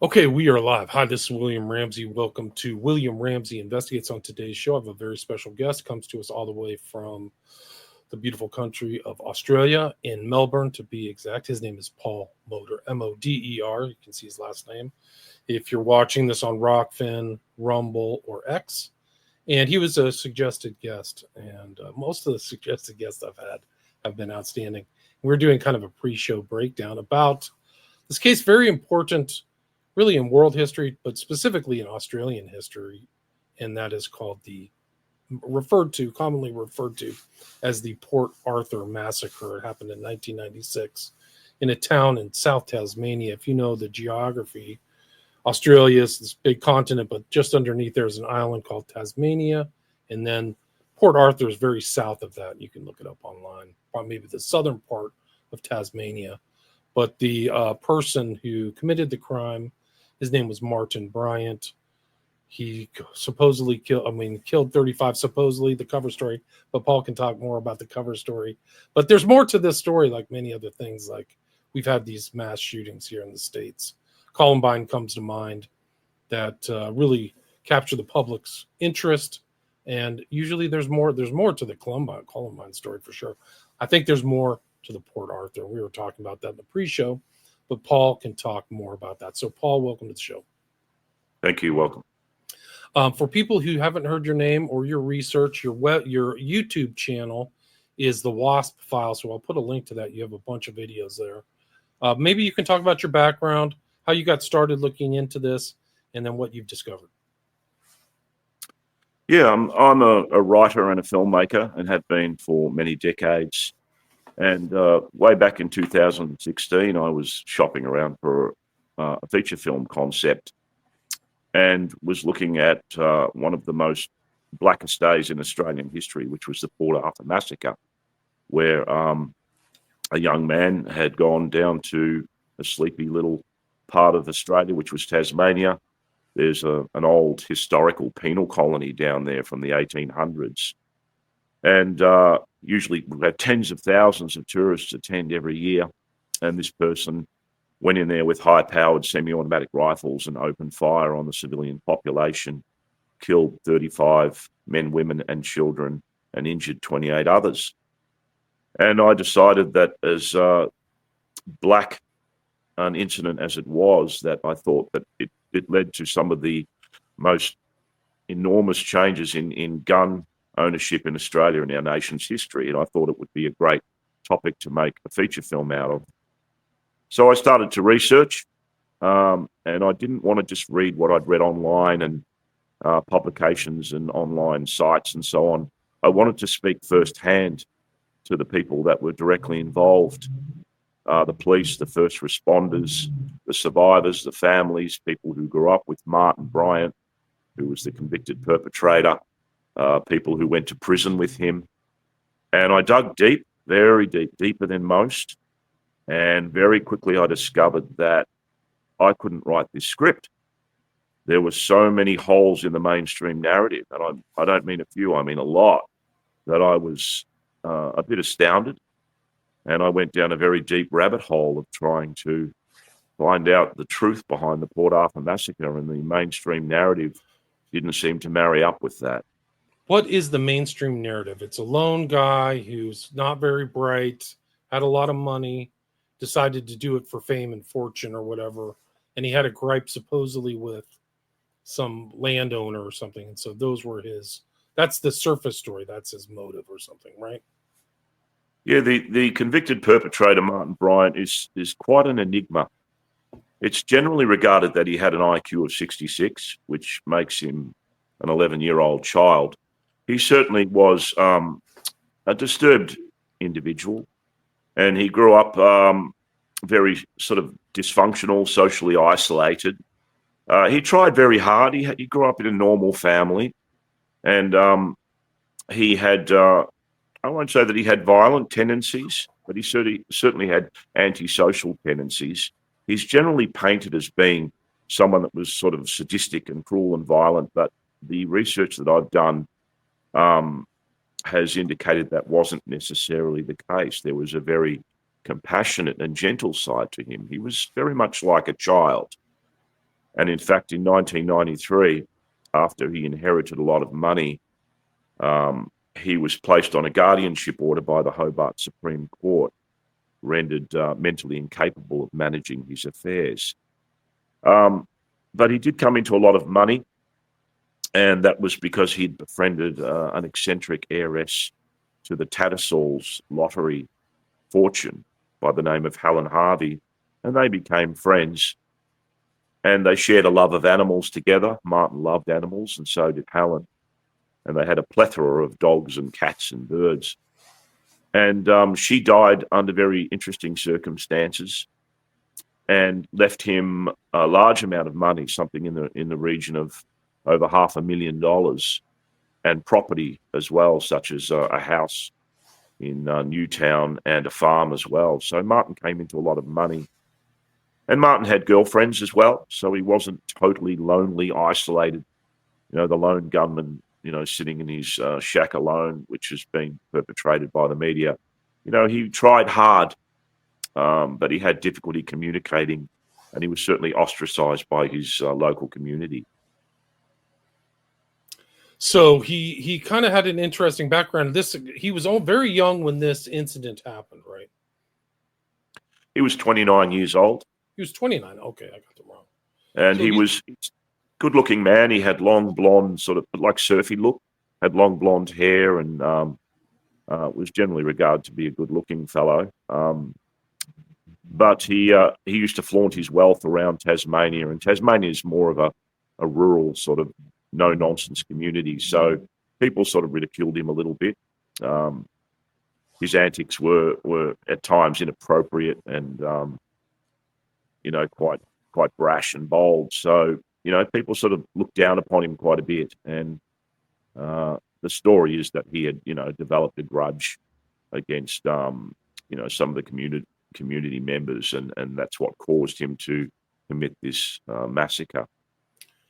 Okay, we are live. Hi, this is William Ramsey. Welcome to William Ramsey Investigates. On today's show, I have a very special guest. Comes to us all the way from the beautiful country of Australia, in Melbourne to be exact. His name is Paul Moder, Moder. You can see his last name if you're watching this on Rockfin, Rumble, or X. And he was a suggested guest, and most of the suggested guests I've had have been outstanding. We're doing kind of a pre-show breakdown about this case, very important really in world history, but specifically in Australian history, and that is called commonly referred to as the Port Arthur Massacre. It happened in 1996 in a town in South Tasmania. If you know the geography, Australia is this big continent, but just underneath there's an island called Tasmania, and then Port Arthur is very south of that. You can look it up online, maybe the southern part of Tasmania. But the person who committed the crime, his name was Martin Bryant. He supposedly killed 35, supposedly, the cover story. But Paul can talk more about the cover story. But there's more to this story, like many other things. Like we've had these mass shootings here in the States. Columbine comes to mind that really capture the public's interest. And usually there's more to the Columbine story for sure. I think there's more to the Port Arthur. We were talking about that in the pre-show. But Paul can talk more about that. So, Paul, welcome to the show. Thank you. Welcome. For people who haven't heard your name or your research, your YouTube channel is the WASP Files. So I'll put a link to that. You have a bunch of videos there. Maybe you can talk about your background, how you got started looking into this, and then what you've discovered. Yeah, I'm a writer and a filmmaker and have been for many decades. And way back in 2016, I was shopping around for a feature film concept and was looking at one of the most blackest days in Australian history, which was the Port Arthur Massacre, where a young man had gone down to a sleepy little part of Australia, which was Tasmania. There's an old historical penal colony down there from the 1800s. And usually we have tens of thousands of tourists attend every year. And this person went in there with high-powered semi-automatic rifles and opened fire on the civilian population, killed 35 men, women, and children, and injured 28 others. And I decided that as black an incident as it was, that I thought that it led to some of the most enormous changes in gun ownership in Australia in our nation's history, and I thought it would be a great topic to make a feature film out of. So I started to research, and I didn't want to just read what I'd read online and publications and online sites and so on. I wanted to speak firsthand to the people that were directly involved, the police, the first responders, the survivors, the families, people who grew up with Martin Bryant, who was the convicted perpetrator, people who went to prison with him. And I dug deep, very deep, deeper than most. And very quickly I discovered that I couldn't write this script. There were so many holes in the mainstream narrative, and I don't mean a few, I mean a lot, that I was a bit astounded. And I went down a very deep rabbit hole of trying to find out the truth behind the Port Arthur Massacre, and the mainstream narrative didn't seem to marry up with that. What is the mainstream narrative? It's a lone guy who's not very bright, had a lot of money, decided to do it for fame and fortune or whatever, and he had a gripe supposedly with some landowner or something, and so those were that's the surface story, that's his motive or something, right? Yeah, the convicted perpetrator, Martin Bryant, is quite an enigma. It's generally regarded that he had an IQ of 66, which makes him an 11-year-old child. He certainly was a disturbed individual, and he grew up very sort of dysfunctional, socially isolated. He tried very hard. He grew up in a normal family, and he had, I won't say that he had violent tendencies, but he certainly had antisocial tendencies. He's generally painted as being someone that was sort of sadistic and cruel and violent, but the research that I've done has indicated that wasn't necessarily the case. There was a very compassionate and gentle side to him. He was very much like a child. And in fact, in 1993, after he inherited a lot of money, he was placed on a guardianship order by the Hobart Supreme Court, rendered mentally incapable of managing his affairs. But he did come into a lot of money, and that was because he'd befriended an eccentric heiress to the Tattersall's lottery fortune by the name of Helen Harvey, and they became friends. And they shared a love of animals together. Martin loved animals, and so did Helen. And they had a plethora of dogs and cats and birds. And she died under very interesting circumstances and left him a large amount of money, something in the region of over $500,000, and property as well, such as a house in Newtown and a farm as well. So Martin came into a lot of money. And Martin had girlfriends as well, so he wasn't totally lonely, isolated. You know, the lone gunman, you know, sitting in his shack alone, which has been perpetrated by the media. You know, he tried hard, but he had difficulty communicating, and he was certainly ostracized by his local community. So he kind of had an interesting background. He was all very young when this incident happened, right? He was 29 years old. He was 29. Okay, I got it wrong. And So he was a good-looking man. He had long blonde, sort of like surfy look, had long blonde hair, and was generally regarded to be a good-looking fellow. But he used to flaunt his wealth around Tasmania, and Tasmania is more of a rural sort of no-nonsense community. So people sort of ridiculed him a little bit. His antics were at times inappropriate and you know, quite brash and bold. So, you know, people sort of looked down upon him quite a bit. And the story is that he had, you know, developed a grudge against, you know, some of the community members, and that's what caused him to commit this massacre.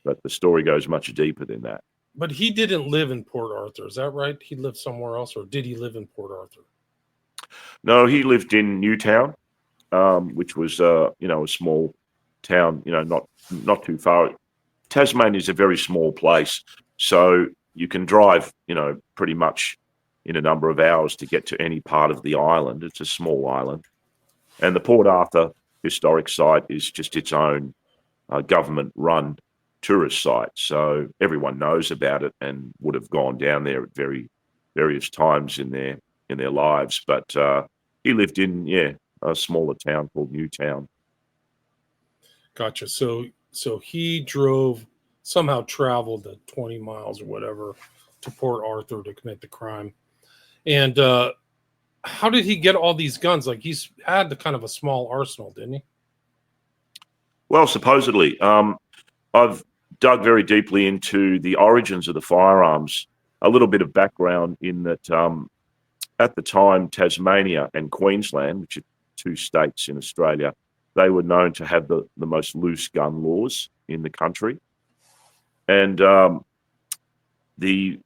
But the story goes much deeper than that. But he didn't live in Port Arthur, is that right? He lived somewhere else, or did he live in Port Arthur? No, he lived in Newtown, which was, you know, a small town, you know, not too far. Tasmania is a very small place, so you can drive, you know, pretty much in a number of hours to get to any part of the island. It's a small island. And the Port Arthur historic site is just its own government-run tourist site, so everyone knows about it and would have gone down there at various times in their lives. But he lived in a smaller town called Newtown. Gotcha. So he somehow traveled the 20 miles or whatever to Port Arthur to commit the crime. And how did he get all these guns? Like, he's had the kind of a small arsenal, didn't he? Well, supposedly. I've dug very deeply into the origins of the firearms. A little bit of background in that at the time, Tasmania and Queensland, which are two states in Australia, they were known to have the most loose gun laws in the country. And the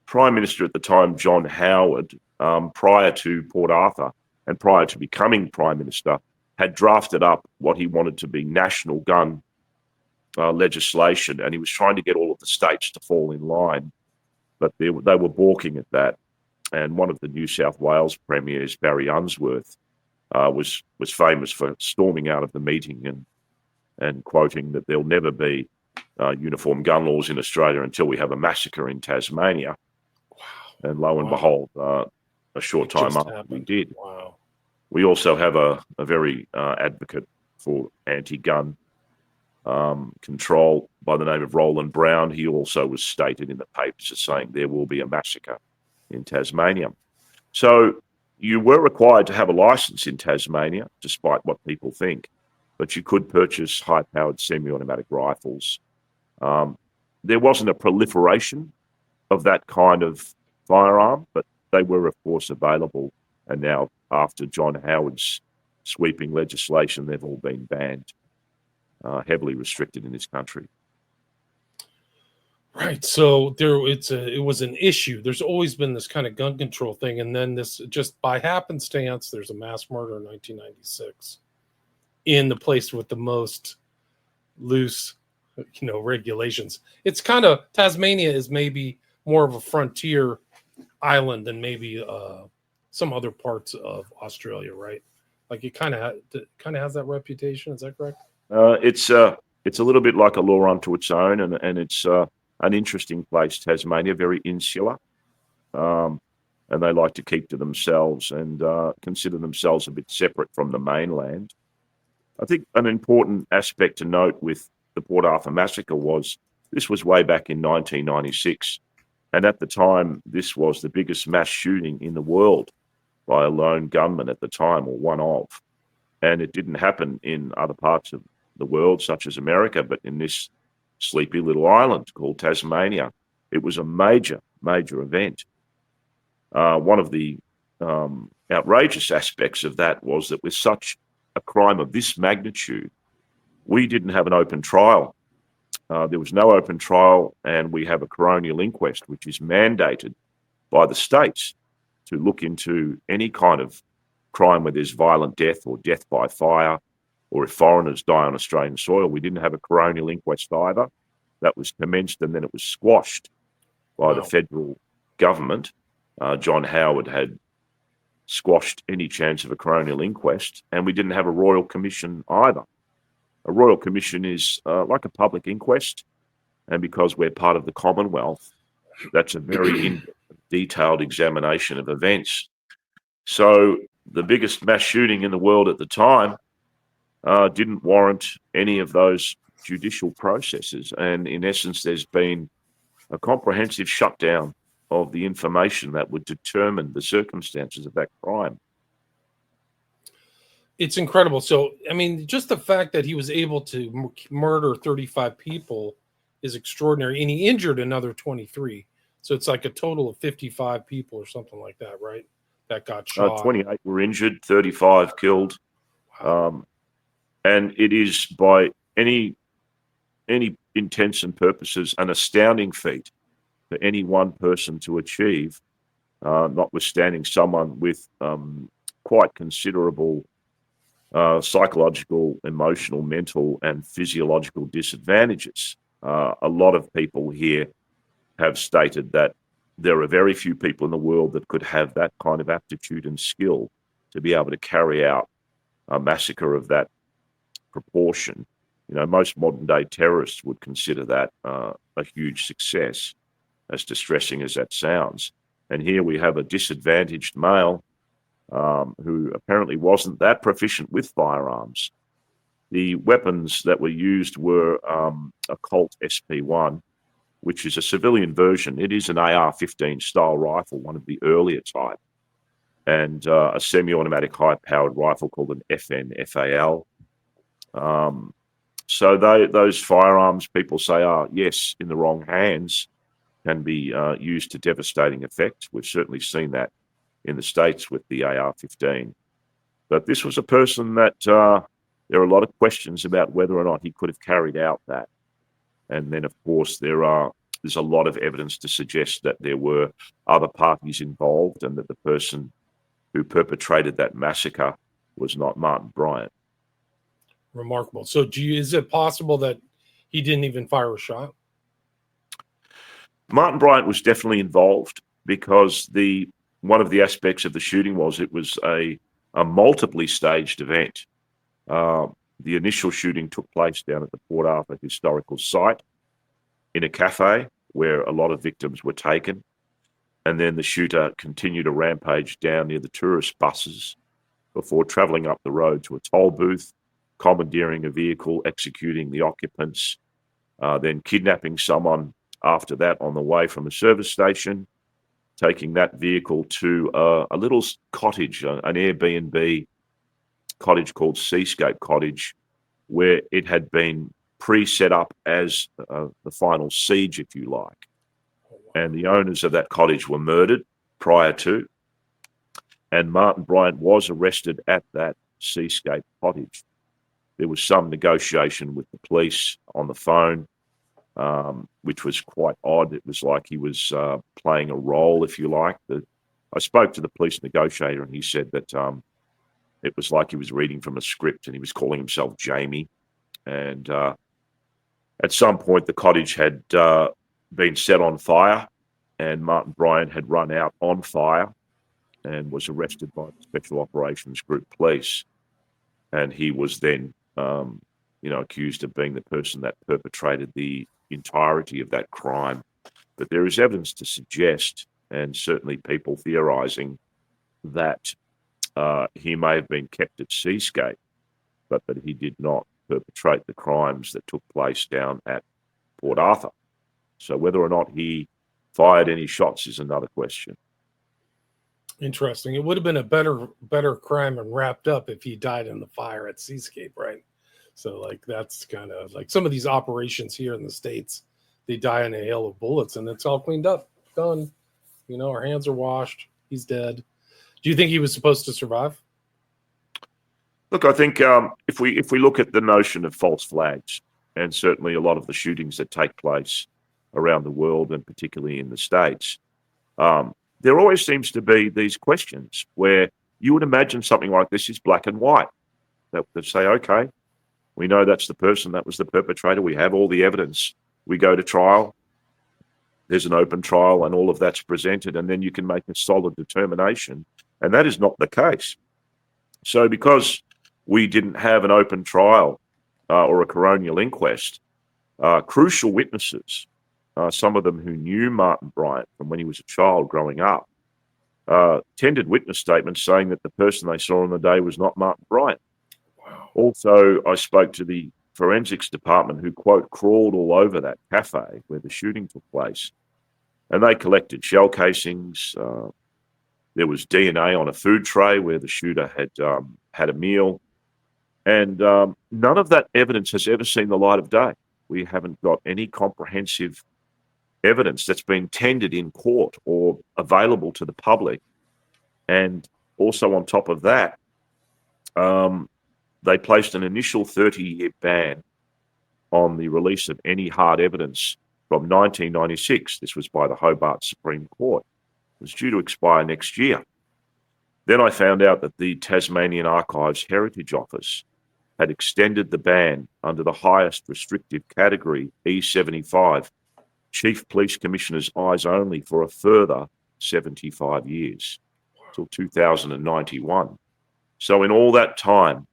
Prime Minister at the time, John Howard, prior to Port Arthur and prior to becoming Prime Minister, had drafted up what he wanted to be national gun legislation, and he was trying to get all of the states to fall in line, but they were balking at that. And one of the New South Wales premiers, Barry Unsworth, was famous for storming out of the meeting and quoting that there'll never be uniform gun laws in Australia until we have a massacre in Tasmania. Wow. And lo and behold, a short time after we did. Wow. We also have a very advocate for anti-gun control by the name of Roland Brown. He also was stated in the papers as saying there will be a massacre in Tasmania. So you were required to have a license in Tasmania, despite what people think, but you could purchase high-powered semi-automatic rifles. There wasn't a proliferation of that kind of firearm, but they were, of course, available. And now, after John Howard's sweeping legislation, they've all been banned, heavily restricted in this country. Right. So it was an issue. There's always been this kind of gun control thing, and then this, just by happenstance, there's a mass murder in 1996 in the place with the most loose regulations. It's kind of, Tasmania is maybe more of a frontier island than maybe some other parts of Australia, right? Like it kind of has that reputation. Is that correct? It's a little bit like a law unto its own, and it's an interesting place, Tasmania, very insular, and they like to keep to themselves and consider themselves a bit separate from the mainland. I think an important aspect to note with the Port Arthur massacre was this was way back in 1996, and at the time this was the biggest mass shooting in the world by a lone gunman at the time, or one of. And it didn't happen in other parts of the world, such as America, but in this sleepy little island called Tasmania. It was a major, major event. One of the outrageous aspects of that was that with such a crime of this magnitude, we didn't have an open trial. There was no open trial, and we have a coronial inquest, which is mandated by the states to look into any kind of crime where there's violent death or death by fire, or if foreigners die on Australian soil. We didn't have a coronial inquest either. That was commenced and then it was squashed by the federal government. John Howard had squashed any chance of a coronial inquest, and we didn't have a royal commission either. A royal commission is like a public inquest, and because we're part of the Commonwealth, that's a very detailed examination of events. So the biggest mass shooting in the world at the time didn't warrant any of those judicial processes. And in essence, there's been a comprehensive shutdown of the information that would determine the circumstances of that crime. It's incredible. So, I mean, just the fact that he was able to murder 35 people is extraordinary. And he injured another 23. So it's like a total of 55 people or something like that, right? That got shot. 28 were injured, 35 killed. And it is, by any intents and purposes, an astounding feat for any one person to achieve, notwithstanding someone with quite considerable psychological, emotional, mental, and physiological disadvantages. A lot of people here have stated that there are very few people in the world that could have that kind of aptitude and skill to be able to carry out a massacre of that proportion. Most modern day terrorists would consider that a huge success, as distressing as that sounds. And here we have a disadvantaged male who apparently wasn't that proficient with firearms. The weapons that were used were a Colt SP1, which is a civilian version. It is an AR-15 style rifle, one of the earlier type, and a semi-automatic high-powered rifle called an FN-FAL. So those firearms, people say, are, yes, in the wrong hands, can be used to devastating effect. We've certainly seen that in the States with the AR-15. But this was a person that there are a lot of questions about whether or not he could have carried out that. And then, of course, there's a lot of evidence to suggest that there were other parties involved and that the person who perpetrated that massacre was not Martin Bryant. Remarkable. So is it possible that he didn't even fire a shot? Martin Bryant was definitely involved, because one of the aspects of the shooting was it was a multiply staged event. The initial shooting took place down at the Port Arthur historical site in a cafe where a lot of victims were taken. And then the shooter continued a rampage down near the tourist buses before travelling up the road to a toll booth, commandeering a vehicle, executing the occupants, then kidnapping someone after that on the way from a service station, taking that vehicle to a little cottage, an Airbnb cottage called Seascape Cottage, where it had been pre-set up as the final siege, if you like. And the owners of that cottage were murdered prior to. And Martin Bryant was arrested at that Seascape Cottage. There was some negotiation with the police on the phone, which was quite odd. It was like he was playing a role, if you like. I spoke to the police negotiator, and he said that it was like he was reading from a script, and he was calling himself Jamie. And At some point, the cottage had been set on fire, and Martin Bryant had run out on fire and was arrested by the Special Operations Group police. And he was then, accused of being the person that perpetrated the entirety of that crime. But there is evidence to suggest, and certainly people theorising, that he may have been kept at Seascape, but that he did not perpetrate the crimes that took place down at Port Arthur. So whether or not he fired any shots is another question. Interesting. It would have been a better crime and wrapped up if he died in the fire at Seascape, right? So like that's kind of like some of these operations here in the States, they die in a hail of bullets and it's all cleaned up, done. Our hands are washed. He's dead. Do you think he was supposed to survive? Look, I think if we look at the notion of false flags, and certainly a lot of the shootings that take place around the world and particularly in the States, there always seems to be these questions where you would imagine something like this is black and white. That say, okay, we know that's the person that was the perpetrator. We have all the evidence. We go to trial. There's an open trial and all of that's presented, and then you can make a solid determination. And that is not the case. So because we didn't have an open trial or a coronial inquest, crucial witnesses, some of them who knew Martin Bryant from when he was a child growing up, tendered witness statements saying that the person they saw on the day was not Martin Bryant. Wow. Also, I spoke to the forensics department who, quote, crawled all over that cafe where the shooting took place. And they collected shell casings. There was DNA on a food tray where the shooter had a meal. And none of that evidence has ever seen the light of day. We haven't got any comprehensive evidence that's been tendered in court or available to the public. And also on top of that, they placed an initial 30-year ban on the release of any hard evidence from 1996. This was by the Hobart Supreme Court. It was due to expire next year. Then I found out that the Tasmanian Archives Heritage Office had extended the ban under the highest restrictive category, E75, Chief Police Commissioner's eyes only, for a further 75 years, till 2091. So in all that time,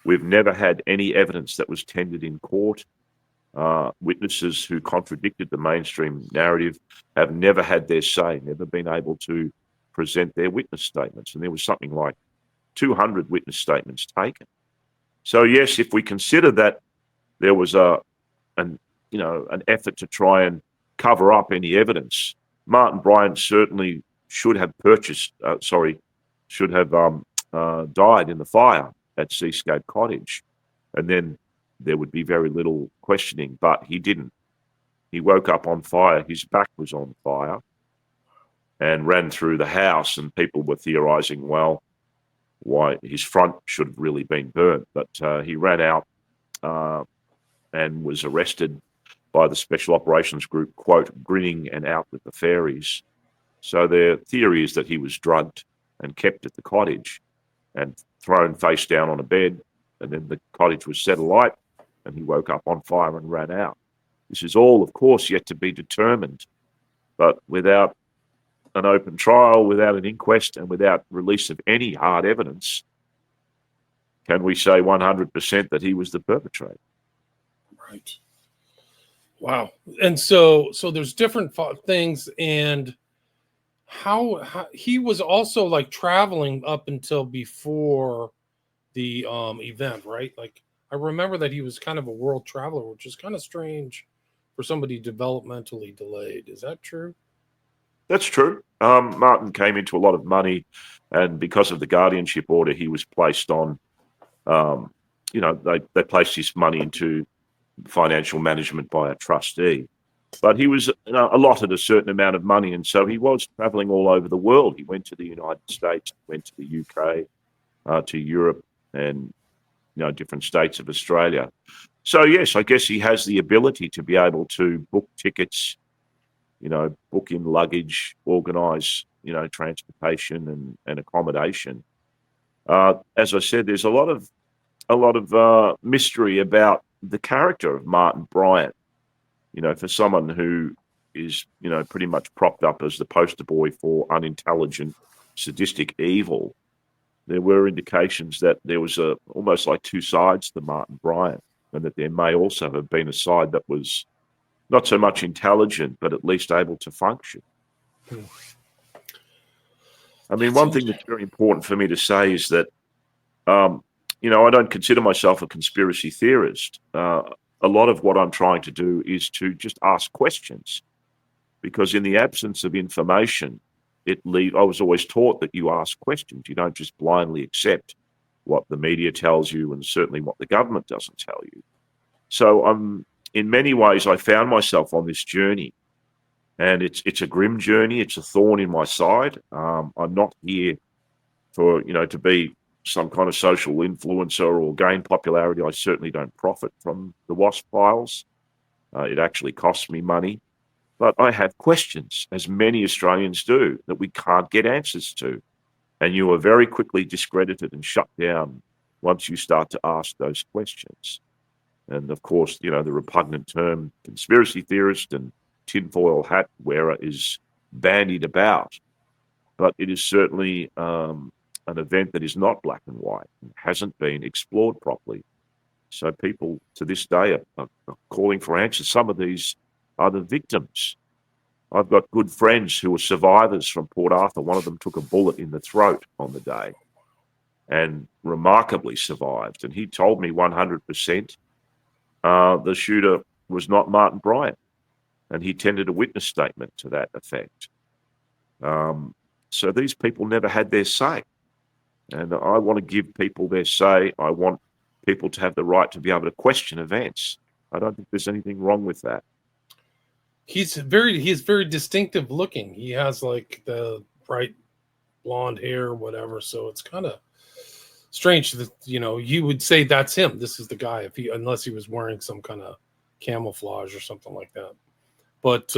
we've never had any evidence that was tendered in court. Witnesses who contradicted the mainstream narrative have never had their say, never been able to present their witness statements. And there was something like 200 witness statements taken. So yes, if we consider that there was an effort to try and cover up any evidence, Martin Bryant certainly should have died in the fire at Seascape Cottage, and then there would be very little questioning. But he didn't. He woke up on fire. His back was on fire, and ran through the house. And people were theorising, well, why his front should have really been burnt. But he ran out and was arrested by the Special Operations Group, quote, grinning and out with the fairies. So their theory is that he was drugged and kept at the cottage and thrown face down on a bed, and then the cottage was set alight and he woke up on fire and ran out. This is all, of course, yet to be determined. But without an open trial, without an inquest, and without release of any hard evidence, can we say 100% that he was the perpetrator? Right. Wow. And so there's different things, and how he was also like traveling up until before the event, right? Like I remember that he was kind of a world traveler, which is kind of strange for somebody developmentally delayed. Is that true? That's true. Martin came into a lot of money, and because of the guardianship order, he was placed on, they placed his money into financial management by a trustee. But he was allotted a certain amount of money, and so he was traveling all over the world. He went to the United States, went to the UK, to Europe, and different states of Australia. So yes, I guess he has the ability to be able to book tickets, book in luggage, organise, transportation and accommodation. As I said, there's a lot of mystery about the character of Martin Bryant, for someone who is, pretty much propped up as the poster boy for unintelligent, sadistic evil, there were indications that there was almost like two sides to Martin Bryant, and that there may also have been a side that was not so much intelligent, but at least able to function. I mean, one thing that's very important for me to say is that, I don't consider myself a conspiracy theorist. A lot of what I'm trying to do is to just ask questions, because in the absence of information, I was always taught that you ask questions. You don't just blindly accept what the media tells you, and certainly what the government doesn't tell you. So in many ways, I found myself on this journey, and it's a grim journey. It's a thorn in my side. I'm not here for, to be some kind of social influencer or gain popularity. I certainly don't profit from the WASP Files. It actually costs me money. But I have questions, as many Australians do, that we can't get answers to. And you are very quickly discredited and shut down once you start to ask those questions. And of course, the repugnant term conspiracy theorist and tinfoil hat wearer is bandied about. But it is certainly an event that is not black and white and hasn't been explored properly. So people to this day are calling for answers. Some of these are the victims. I've got good friends who are survivors from Port Arthur. One of them took a bullet in the throat on the day and remarkably survived. And he told me 100% the shooter was not Martin Bryant. And he tendered a witness statement to that effect. So these people never had their say. And I want to give people their say. I want people to have the right to be able to question events. I don't think there's anything wrong with that. He's very distinctive looking. He has like the bright blonde hair, whatever. So it's kind of strange that, you would say that's him. This is the guy, unless he was wearing some kind of camouflage or something like that. But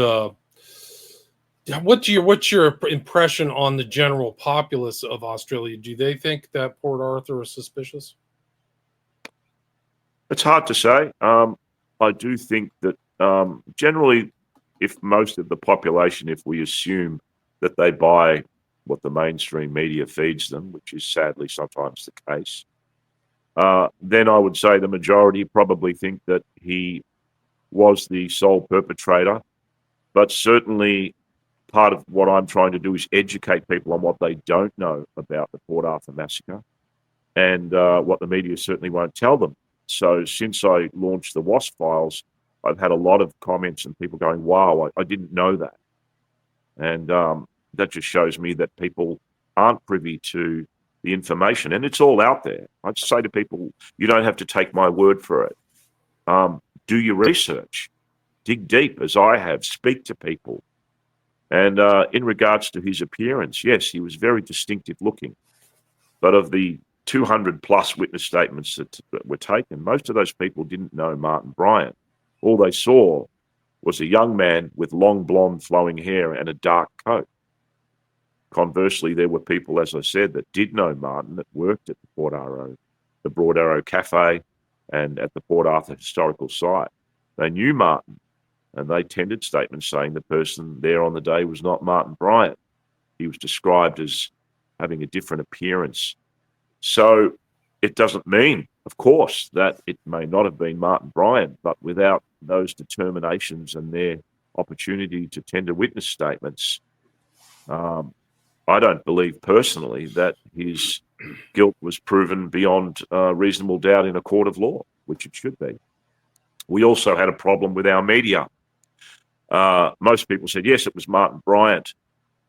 what's your impression on the general populace of Australia? Do they think that Port Arthur is suspicious? It's hard to say. I do think that generally, if most of the population, if we assume that they buy what the mainstream media feeds them, which is sadly sometimes the case, then I would say the majority probably think that he was the sole perpetrator. But certainly part of what I'm trying to do is educate people on what they don't know about the Port Arthur massacre, and what the media certainly won't tell them. So since I launched the WASP Files, I've had a lot of comments and people going, wow, I didn't know that. And that just shows me that people aren't privy to the information, and it's all out there. I'd say to people, you don't have to take my word for it. Do your research, dig deep as I have, speak to people. And in regards to his appearance, yes, he was very distinctive looking. But of the 200 plus witness statements that were taken, most of those people didn't know Martin Bryant. All they saw was a young man with long blonde flowing hair and a dark coat. Conversely, there were people, as I said, that did know Martin, that worked at the Broad Arrow Cafe and at the Port Arthur Historical Site. They knew Martin, and they tendered statements saying the person there on the day was not Martin Bryant. He was described as having a different appearance. So it doesn't mean, of course, that it may not have been Martin Bryant, but without those determinations and their opportunity to tender witness statements, I don't believe personally that his guilt was proven beyond reasonable doubt in a court of law, which it should be. We also had a problem with our media. Most people said, yes, it was Martin Bryant,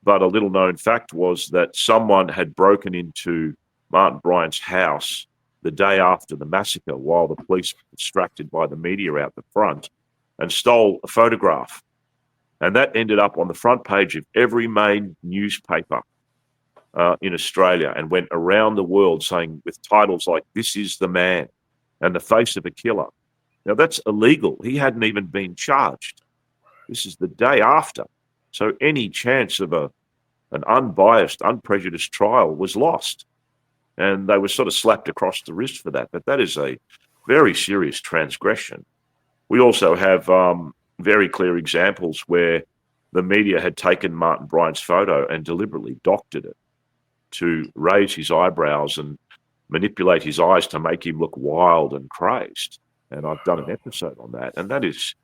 but a little known fact was that someone had broken into Martin Bryant's house the day after the massacre while the police were distracted by the media out the front and stole a photograph. And that ended up on the front page of every main newspaper in Australia and went around the world saying, with titles like, "This is the man," and "The face of a killer." Now that's illegal. He hadn't even been charged. This is the day after. So any chance of an unbiased, unprejudiced trial was lost. And they were sort of slapped across the wrist for that. But that is a very serious transgression. We also have very clear examples where the media had taken Martin Bryant's photo and deliberately doctored it to raise his eyebrows and manipulate his eyes to make him look wild and crazed. And I've done an episode on that. And that's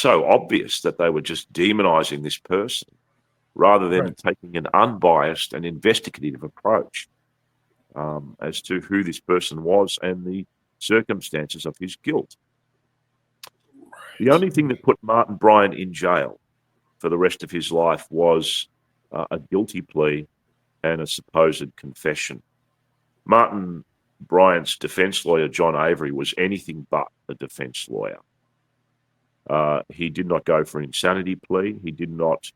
so obvious that they were just demonizing this person rather than taking an unbiased and investigative approach as to who this person was and the circumstances of his guilt. The only thing that put Martin Bryant in jail for the rest of his life was a guilty plea and a supposed confession. Martin Bryant's defense lawyer, John Avery, was anything but a defense lawyer. He did not go for an insanity plea. He did not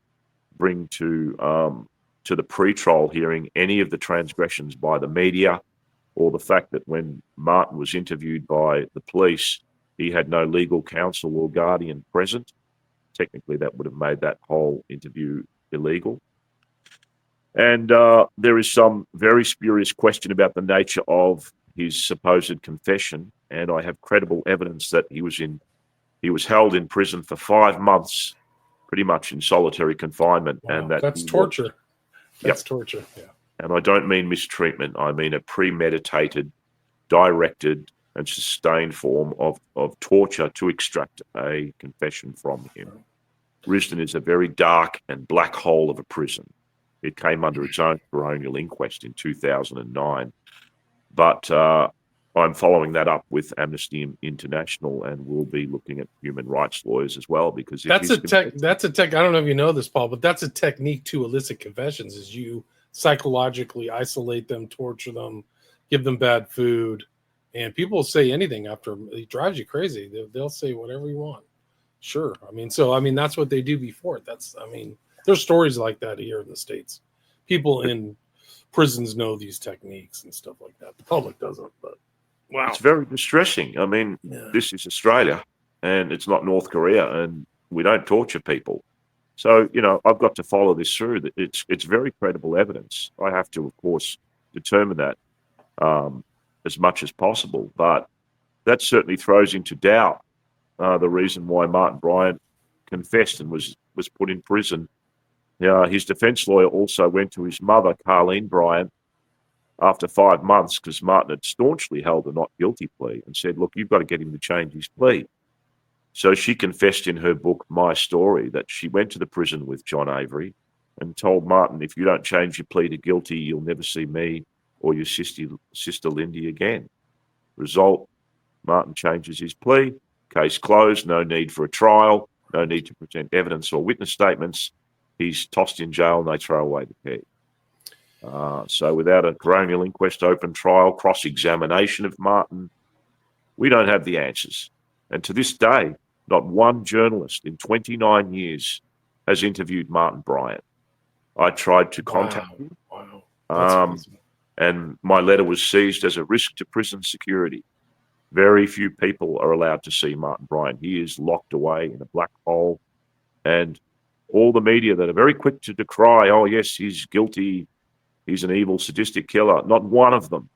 bring to the pre-trial hearing any of the transgressions by the media or the fact that when Martin was interviewed by the police, he had no legal counsel or guardian present. Technically, that would have made that whole interview illegal. And there is some very spurious question about the nature of his supposed confession, and I have credible evidence that he was held in prison for 5 months, pretty much in solitary confinement. Wow, and that's torture. That's torture. Yeah. And I don't mean mistreatment. I mean a premeditated, directed, and sustained form of torture to extract a confession from him. Risdon is a very dark and black hole of a prison. It came under its own coronial inquest in 2009. But I'm following that up with Amnesty International, and we'll be looking at human rights lawyers as well, because that's a tech. I don't know if you know this, Paul, but that's a technique to elicit confessions. Is you psychologically isolate them, torture them, give them bad food, and people will say anything after it drives you crazy. They'll say whatever you want. Sure. That's what they do before. There's stories like that here in the States. People in prisons know these techniques and stuff like that. The public doesn't, but wow. It's very distressing. This is Australia and it's not North Korea, and we don't torture people. So, I've got to follow this through. It's very credible evidence. I have to, of course, determine that as much as possible. But that certainly throws into doubt the reason why Martin Bryant confessed and was put in prison. His defense lawyer also went to his mother, Carleen Bryant, after 5 months, because Martin had staunchly held a not guilty plea, and said, look, you've got to get him to change his plea. So she confessed in her book, My Story, that she went to the prison with John Avery and told Martin, if you don't change your plea to guilty, you'll never see me or your sister Lindy again. Result, Martin changes his plea, case closed, no need for a trial, no need to present evidence or witness statements. He's tossed in jail and they throw away the key. So without a coronial inquest, open trial, cross-examination of Martin, we don't have the answers. And to this day, not one journalist in 29 years has interviewed Martin Bryant. I tried to contact him, and my letter was seized as a risk to prison security. Very few people are allowed to see Martin Bryant. He is locked away in a black hole, and all the media that are very quick to decry, oh, yes, he's guilty, he's an evil, sadistic killer. Not one of them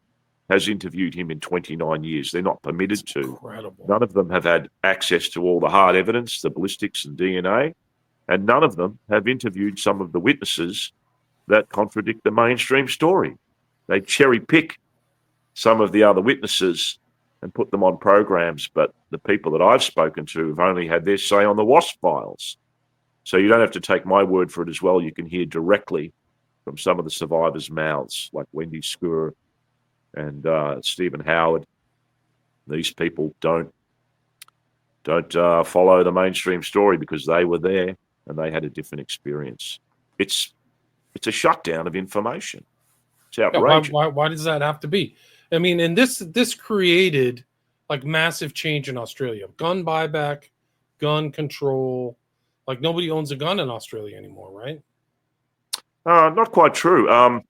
has interviewed him in 29 years. They're not permitted to. Incredible. None of them have had access to all the hard evidence, the ballistics and DNA, and none of them have interviewed some of the witnesses that contradict the mainstream story. They cherry pick some of the other witnesses and put them on programs, but the people that I've spoken to have only had their say on the WASP Files. So you don't have to take my word for it as well. You can hear directly from some of the survivors' mouths, like Wendy Skur and Stephen Howard. These people don't follow the mainstream story because they were there and they had a different experience. It's a shutdown of information. It's outrageous. Why does that have to be? And this created like massive change in Australia. Gun buyback, gun control. Like nobody owns a gun in Australia anymore, right? Not quite true.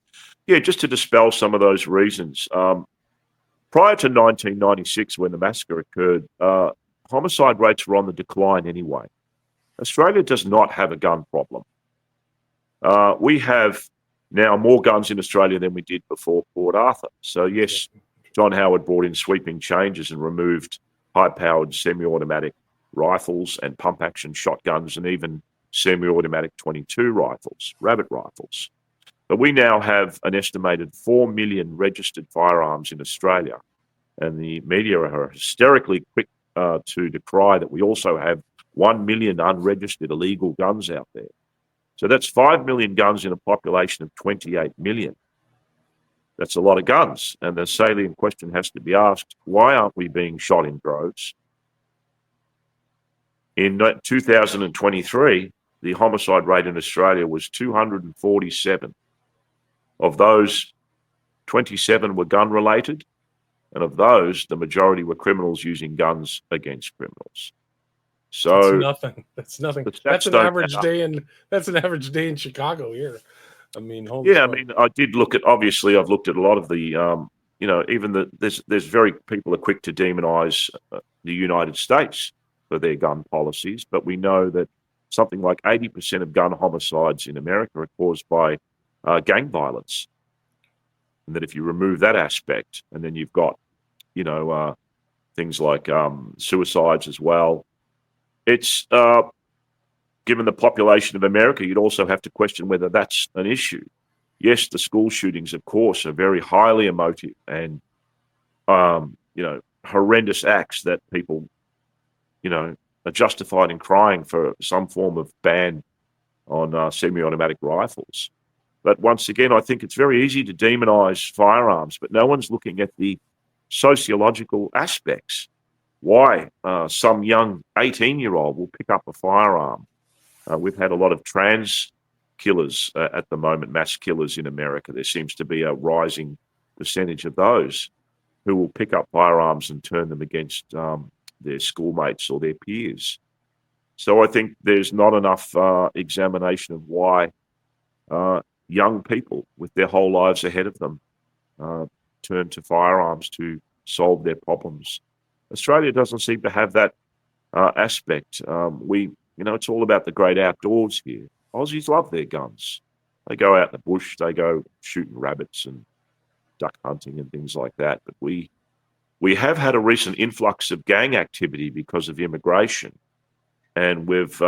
Just to dispel some of those reasons. Prior to 1996, when the massacre occurred, homicide rates were on the decline anyway. Australia does not have a gun problem. We have now more guns in Australia than we did before Port Arthur. So yes, John Howard brought in sweeping changes and removed high-powered semi-automatic rifles and pump-action shotguns and even semi-automatic 22 rifles, rabbit rifles. But we now have an estimated 4 million registered firearms in Australia, and the media are hysterically quick to decry that we also have 1 million unregistered illegal guns out there. So that's 5 million guns in a population of 28 million. That's a lot of guns. And the salient question has to be asked, why aren't we being shot in droves? In 2023, the homicide rate in Australia was 247. Of those, 27 were gun-related, and of those, the majority were criminals using guns against criminals. So that's nothing. That's nothing. That's an average day in Chicago here. I mean, I did look at. Obviously, I've looked at a lot of the. Even there's very people are quick to demonize the United States for their gun policies, but we know that something like 80% of gun homicides in America are caused by gang violence, and that if you remove that aspect, and then you've got, things like suicides as well. It's given the population of America, you'd also have to question whether that's an issue. Yes, the school shootings, of course, are very highly emotive and, horrendous acts that people, are justified in crying for some form of ban on semi-automatic rifles. But once again, I think it's very easy to demonize firearms, but no one's looking at the sociological aspects. Why some young 18-year-old will pick up a firearm. We've had a lot of trans killers at the moment, mass killers in America. There seems to be a rising percentage of those who will pick up firearms and turn them against their schoolmates or their peers. So I think there's not enough examination of why young people with their whole lives ahead of them turn to firearms to solve their problems. Australia doesn't seem to have that aspect. It's all about the great outdoors here. Aussies love their guns. They go out in the bush, they go shooting rabbits and duck hunting and things like that. But we have had a recent influx of gang activity because of immigration. And we've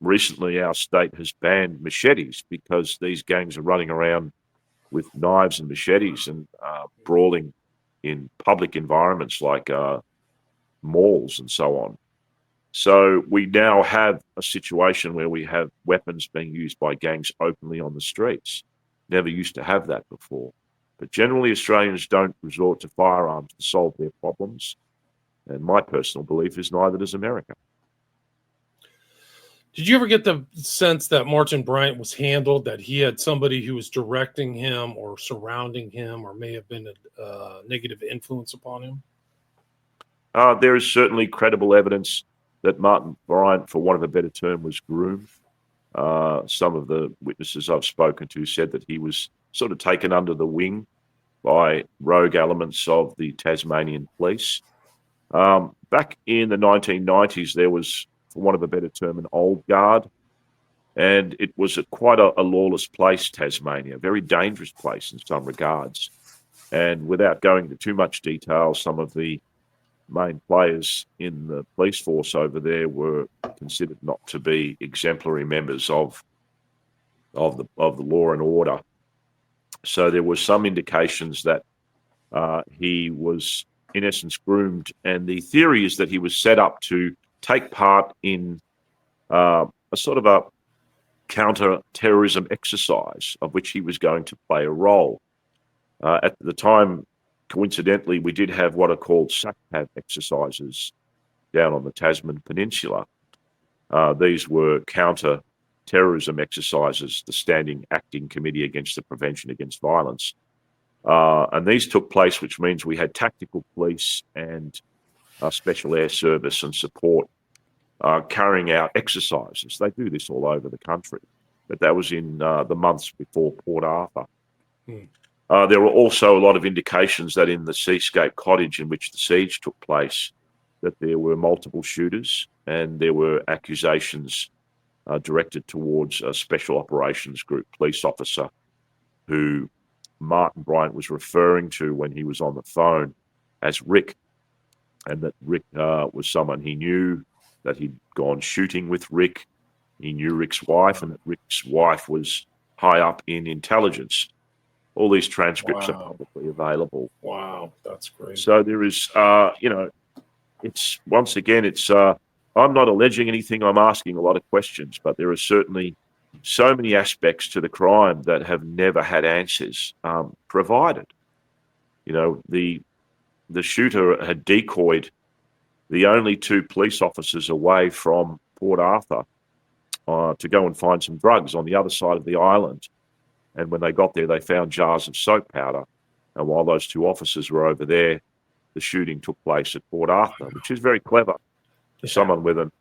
recently, our state has banned machetes because these gangs are running around with knives and machetes and brawling in public environments like malls and so on. So we now have a situation where we have weapons being used by gangs openly on the streets. Never used to have that before. But generally, Australians don't resort to firearms to solve their problems. And my personal belief is neither does America. Did you ever get the sense that Martin Bryant was handled, that he had somebody who was directing him or surrounding him or may have been a negative influence upon him? There is certainly credible evidence that Martin Bryant, for want of a better term, was groomed. Some of the witnesses I've spoken to said that he was sort of taken under the wing by rogue elements of the Tasmanian police. Back in the 1990s, there was, for want of a better term, an old guard, and it was quite a lawless place, Tasmania, a very dangerous place in some regards. And without going into too much detail, some of the main players in the police force over there were considered not to be exemplary members of the law and order. So there were some indications that he was, in essence, groomed, and the theory is that he was set up to take part in a sort of a counter-terrorism exercise of which he was going to play a role. At the time, coincidentally, we did have what are called SACPAV exercises down on the Tasman Peninsula. These were counter-terrorism exercises, the Standing Acting Committee Against the Prevention Against Violence. And these took place, which means we had tactical police and special air service and support carrying out exercises. They do this all over the country, but that was in the months before Port Arthur. There were also a lot of indications that in the Seascape cottage in which the siege took place, that there were multiple shooters, and there were accusations directed towards a special operations group police officer who Martin Bryant was referring to when he was on the phone as Rick, and that Rick was someone he knew, that he'd gone shooting with Rick. He knew Rick's wife, and that Rick's wife was high up in intelligence. All these transcripts are publicly available. Wow, that's great. So there is, it's once again, it's. I'm not alleging anything. I'm asking a lot of questions, but there are certainly so many aspects to the crime that have never had answers provided. The shooter had decoyed the only 2 police officers away from Port Arthur to go and find some drugs on the other side of the island. And when they got there, they found jars of soap powder. And while those 2 officers were over there, the shooting took place at Port Arthur, which is very clever for someone with an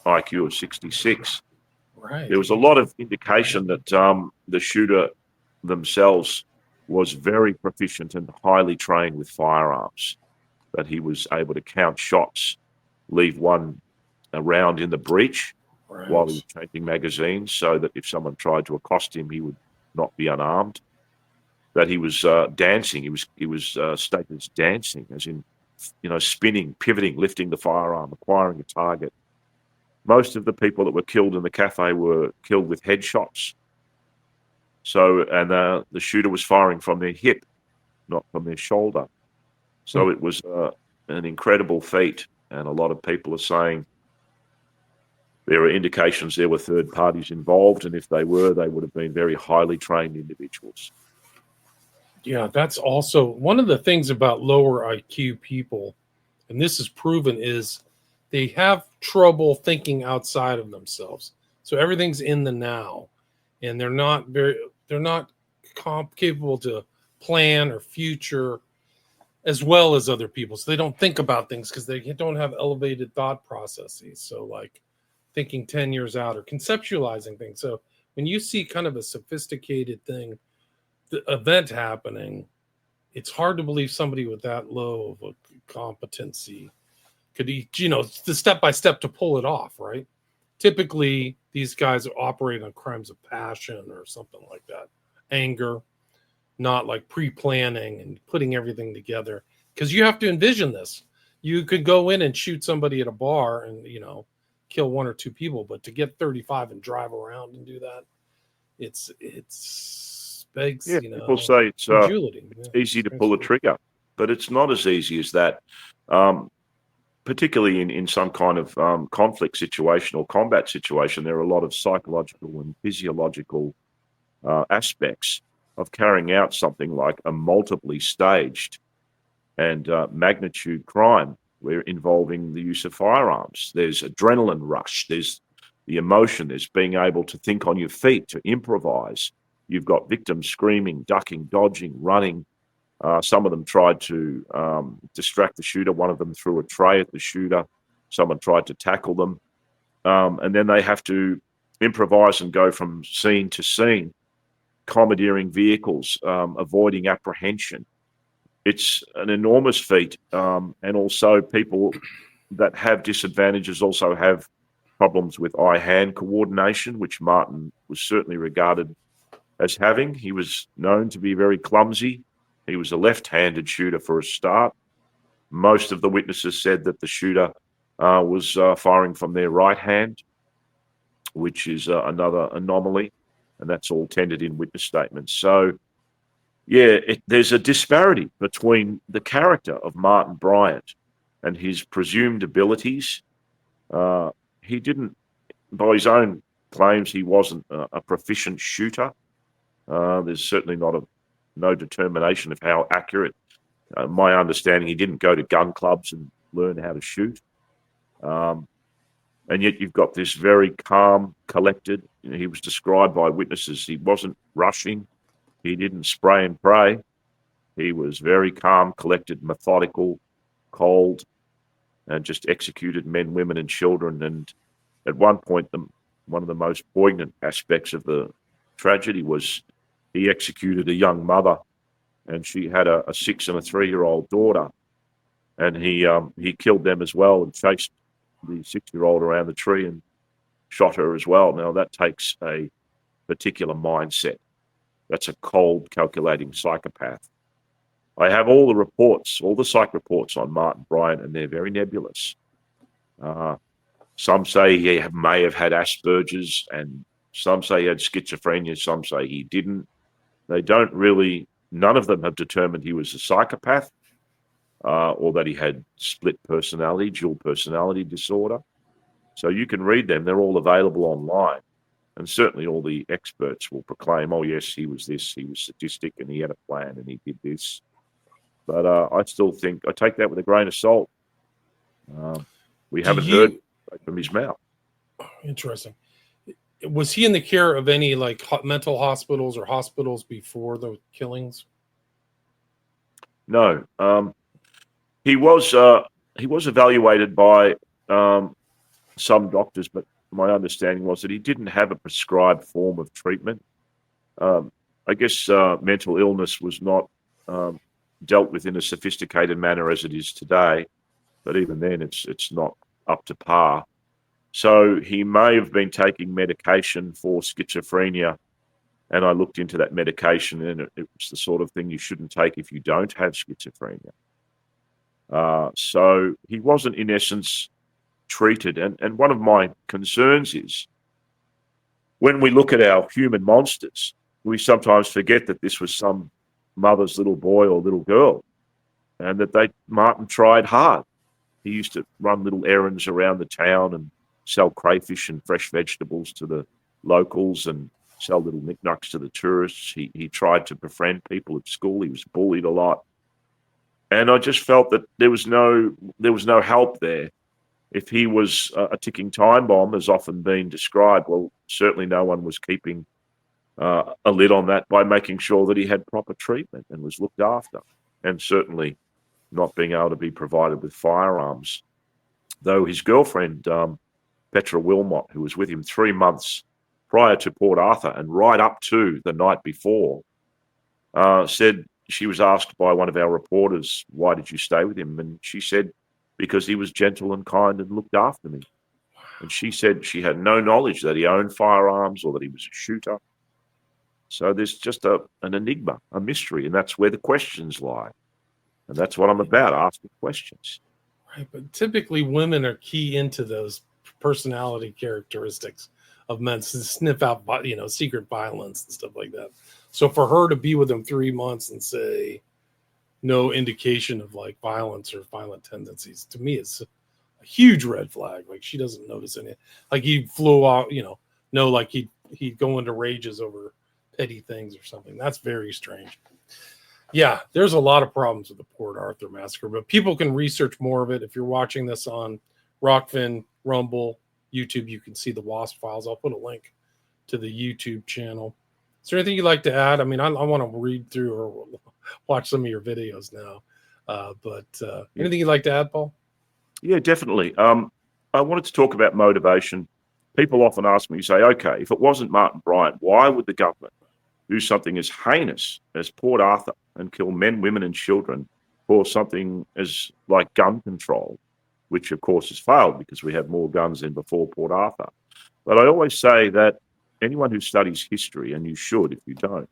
IQ of 66. Right. There was a lot of indication that the shooter themselves was very proficient and highly trained with firearms, that he was able to count shots, leave one round in the breech while he was changing magazines, so that if someone tried to accost him, he would not be unarmed. That he was dancing. He was stated as dancing, as in, spinning, pivoting, lifting the firearm, acquiring a target. Most of the people that were killed in the cafe were killed with headshots. So, and the shooter was firing from their hip, not from their shoulder. So it was an incredible feat, and a lot of people are saying there are indications there were third parties involved, and if they were, they would have been very highly trained individuals. Yeah, that's also one of the things about lower IQ people, and this is proven, is they have trouble thinking outside of themselves. So everything's in the now, and they're not capable to plan or future as well as other people. So they don't think about things because they don't have elevated thought processes. So like thinking 10 years out or conceptualizing things. So when you see kind of a sophisticated thing, the event happening, it's hard to believe somebody with that low of a competency could, the step-by-step to pull it off, right? Typically, these guys operate on crimes of passion or something like that. Anger, not like pre-planning and putting everything together. Because you have to envision this. You could go in and shoot somebody at a bar and, kill 1 or 2 people, but to get 35 and drive around and do that, it's begs, people say it's easy to pull a trigger, but it's not as easy as that. Particularly in some kind of conflict situation or combat situation, there are a lot of psychological and physiological aspects of carrying out something like a multiply staged and magnitude crime where involving the use of firearms. There's adrenaline rush, there's the emotion, there's being able to think on your feet, to improvise. You've got victims screaming, ducking, dodging, running. Some of them tried to distract the shooter. One of them threw a tray at the shooter. Someone tried to tackle them. And then they have to improvise and go from scene to scene, commandeering vehicles, avoiding apprehension. It's an enormous feat. And also people that have disadvantages also have problems with eye-hand coordination, which Martin was certainly regarded as having. He was known to be very clumsy. He was a left-handed shooter for a start. Most of the witnesses said that the shooter was firing from their right hand, which is another anomaly, and that's all tendered in witness statements. So, there's a disparity between the character of Martin Bryant and his presumed abilities. He didn't, by his own claims, he wasn't a proficient shooter. There's certainly no determination of how accurate. My understanding, he didn't go to gun clubs and learn how to shoot. And yet you've got this very calm, collected. He was described by witnesses. He wasn't rushing. He didn't spray and pray. He was very calm, collected, methodical, cold, and just executed men, women, and children. And at one point, one of the most poignant aspects of the tragedy was he executed a young mother, and she had a 6 and a 3-year-old daughter, and he killed them as well and chased the 6-year-old around the tree and shot her as well. Now that takes a particular mindset. That's a cold, calculating psychopath. I have all the reports, all the psych reports on Martin Bryant, and they're very nebulous. Some say he may have had Asperger's, and some say he had schizophrenia, some say he didn't. They don't really, none of them have determined he was a psychopath or that he had split personality, dual personality disorder. So you can read them. They're all available online. And certainly all the experts will proclaim, oh, yes, he was this, he was sadistic, and he had a plan, and he did this. But I still think, I take that with a grain of salt. We haven't heard from his mouth. Interesting. Was he in the care of any like mental hospitals or hospitals before the killings? No. He was evaluated by some doctors, but my understanding was that he didn't have a prescribed form of treatment. I guess mental illness was not dealt with in a sophisticated manner as it is today, but even then it's not up to par. So he may have been taking medication for schizophrenia, and I looked into that medication, and it was the sort of thing you shouldn't take if you don't have schizophrenia. So he wasn't, in essence, treated. And one of my concerns is when we look at our human monsters, we sometimes forget that this was some mother's little boy or little girl, and that Martin tried hard. He used to run little errands around the town and sell crayfish and fresh vegetables to the locals and sell little knickknacks to the tourists. He tried to befriend people at school. He was bullied a lot. And I just felt that there was no help there. If he was a ticking time bomb, as often been described, well, certainly no one was keeping a lid on that by making sure that he had proper treatment and was looked after, and certainly not being able to be provided with firearms. Though his girlfriend, Petra Wilmot, who was with him 3 months prior to Port Arthur and right up to the night before, said she was asked by one of our reporters, why did you stay with him? And she said, because he was gentle and kind and looked after me. And she said she had no knowledge that he owned firearms or that he was a shooter. So there's just an enigma, a mystery, and that's where the questions lie. And that's what I'm about, asking questions. Right, but typically women are key into those personality characteristics of men to sniff out, secret violence and stuff like that. So for her to be with him 3 months and say no indication of like violence or violent tendencies, to me it's a huge red flag. Like she doesn't notice any. Like he flew out, like he'd go into rages over petty things or something. That's very strange. Yeah, there's a lot of problems with the Port Arthur massacre, but people can research more of it. If you're watching this on Rockfin, Rumble, YouTube, you can see the WASP files. I'll put a link to the YouTube channel. Is there anything you'd like to add? I mean, I want to read through or watch some of your videos now. But anything you'd like to add, Paul? Yeah, definitely. I wanted to talk about motivation. People often ask me, say, okay, if it wasn't Martin Bryant, why would the government do something as heinous as Port Arthur and kill men, women, and children for something as like gun control, which of course has failed because we have more guns than before Port Arthur. But I always say that anyone who studies history, and you should if you don't,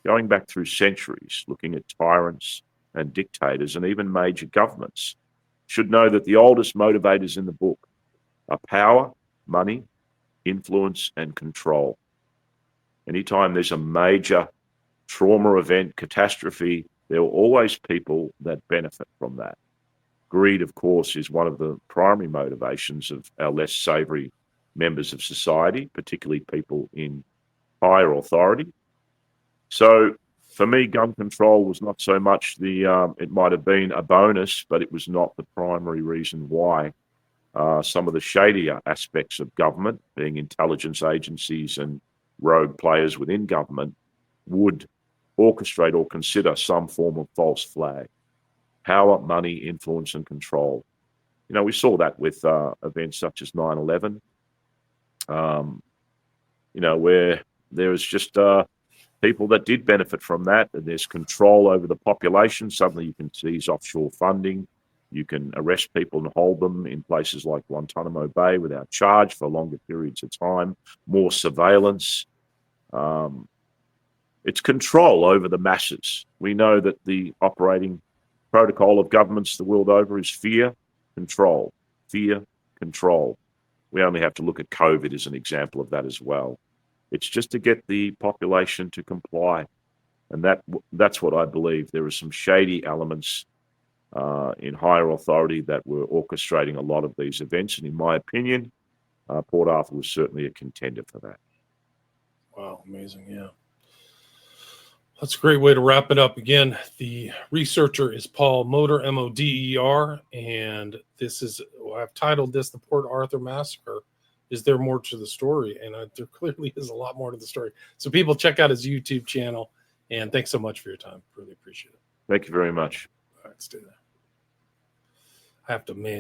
going back through centuries, looking at tyrants and dictators and even major governments, should know that the oldest motivators in the book are power, money, influence, and control. Anytime there's a major trauma event, catastrophe, there are always people that benefit from that. Greed, of course, is one of the primary motivations of our less savoury members of society, particularly people in higher authority. So for me, gun control was not so much it might have been a bonus, but it was not the primary reason why. Some of the shadier aspects of government, being intelligence agencies and rogue players within government, would orchestrate or consider some form of false flag. Power, money, influence, and control. We saw that with events such as 9/11, where there was just people that did benefit from that, and there's control over the population. Suddenly you can seize offshore funding. You can arrest people and hold them in places like Guantanamo Bay without charge for longer periods of time, more surveillance. It's control over the masses. We know that the operating protocol of governments the world over is fear, control, fear, control. We only have to look at COVID as an example of that as well. It's just to get the population to comply. And that's what I believe. There are some shady elements in higher authority that were orchestrating a lot of these events. And in my opinion, Port Arthur was certainly a contender for that. Wow, amazing. Yeah. That's a great way to wrap it up. Again, the researcher is Paul Moder, Moder, and I've titled this The Port Arthur Massacre. Is there more to the story? And there clearly is a lot more to the story. So people check out his YouTube channel, and thanks so much for your time. Really appreciate it. Thank you very much. All right, stay there. I have to